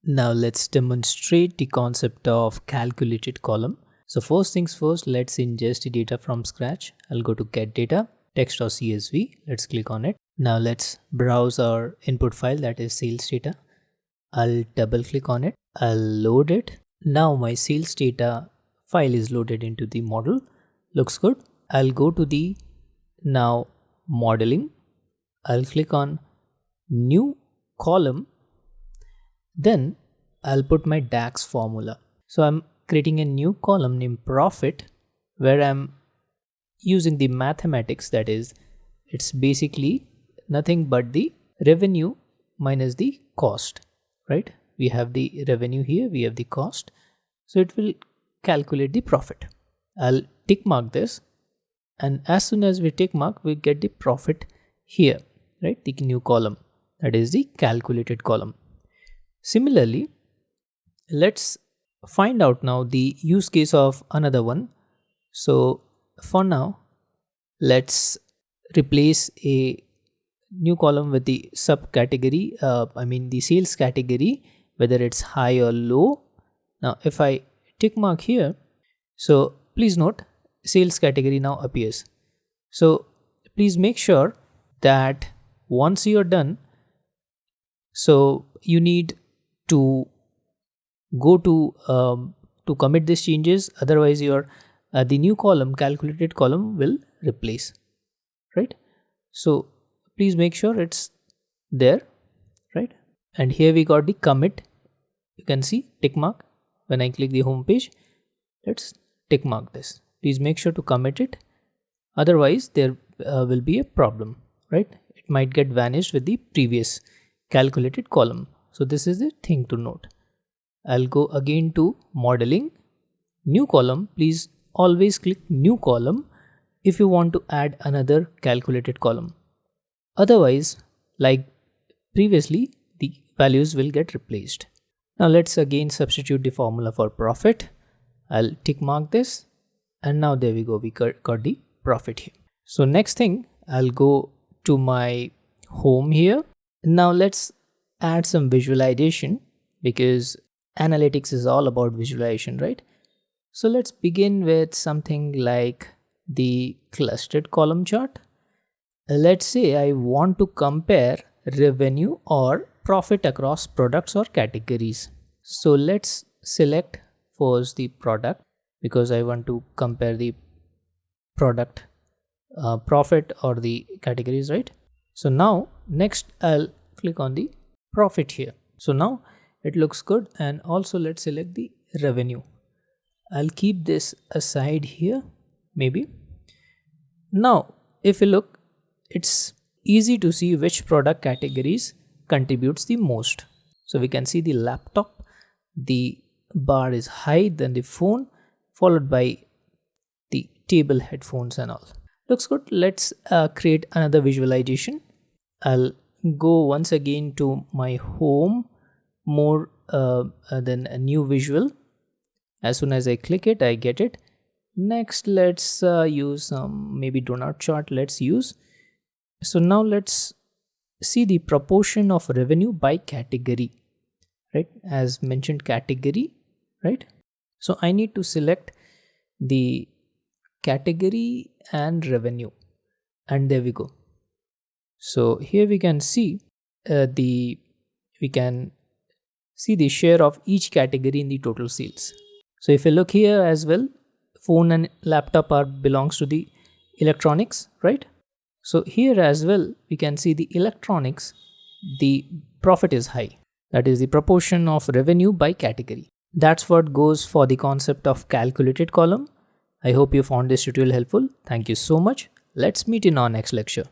Now let's demonstrate the concept of calculated column. So first things first, let's ingest the data from scratch. I'll go to get data, text or CSV. Let's click on it. Now let's browse our input file, that is sales data. I'll double click on it. I'll load it. Now my sales data file is loaded into the model. Looks good. I'll go to the now modeling. I'll click on new column. Then I'll put my DAX formula. So I'm creating a new column named profit where I'm using the mathematics, that is, it's basically nothing but the revenue minus the cost, right? We have the revenue here, we have the cost. So it will calculate the profit. I'll tick mark this, and as soon as we tick mark, we get the profit here, right? The new column, that is the calculated column. Similarly, let's find out now the use case of another one. So for now, let's replace a new column with the subcategory, the sales category, whether it's high or low. Now if I tick mark here, so please note sales category now appears. So please make sure that once you're done, so you need to go to commit these changes, otherwise your the new column, calculated column, will replace, right? So please make sure it's there, right? And here we got the commit. You can see tick mark. When I click the home page, let's tick mark this. Please make sure to commit it, otherwise there will be a problem, right? It might get vanished with the previous calculated column. So this is the thing to note. I'll go again to modeling, new column. Please always click new column if you want to add another calculated column. Otherwise, like previously, the values will get replaced. Now let's again substitute the formula for profit. I'll tick mark this, and now there we go, we got the profit here. So next thing, I'll go to my home here. Now let's add some visualization, because analytics is all about visualization, right? So let's begin with something like the clustered column chart. Let's say I want to compare revenue or profit across products or categories. So let's select first the product, because I want to compare the product profit or the categories, right? So now next I'll click on the profit here. So now it looks good, and also let's select the revenue. I'll keep this aside here, maybe. Now if you look, it's easy to see which product categories contributes the most. So we can see the laptop, the bar is high, then the phone, followed by the table, headphones and all. Looks good. Let's create another visualization. I'll go once again to my home, more than a new visual. As soon as I click it, I get it. Next, let's use some maybe donut chart. Let's use. So now let's see the proportion of revenue by category, right? As mentioned, category, right? So I need to select the category and revenue, and there we go. So here we can see the share of each category in the total sales. So if you look here as well, phone and laptop belongs to the electronics, right? So here as well, we can see the electronics, the profit is high. That is the proportion of revenue by category. That's what goes for the concept of calculated column. I hope you found this tutorial helpful. Thank you so much. Let's meet in our next lecture.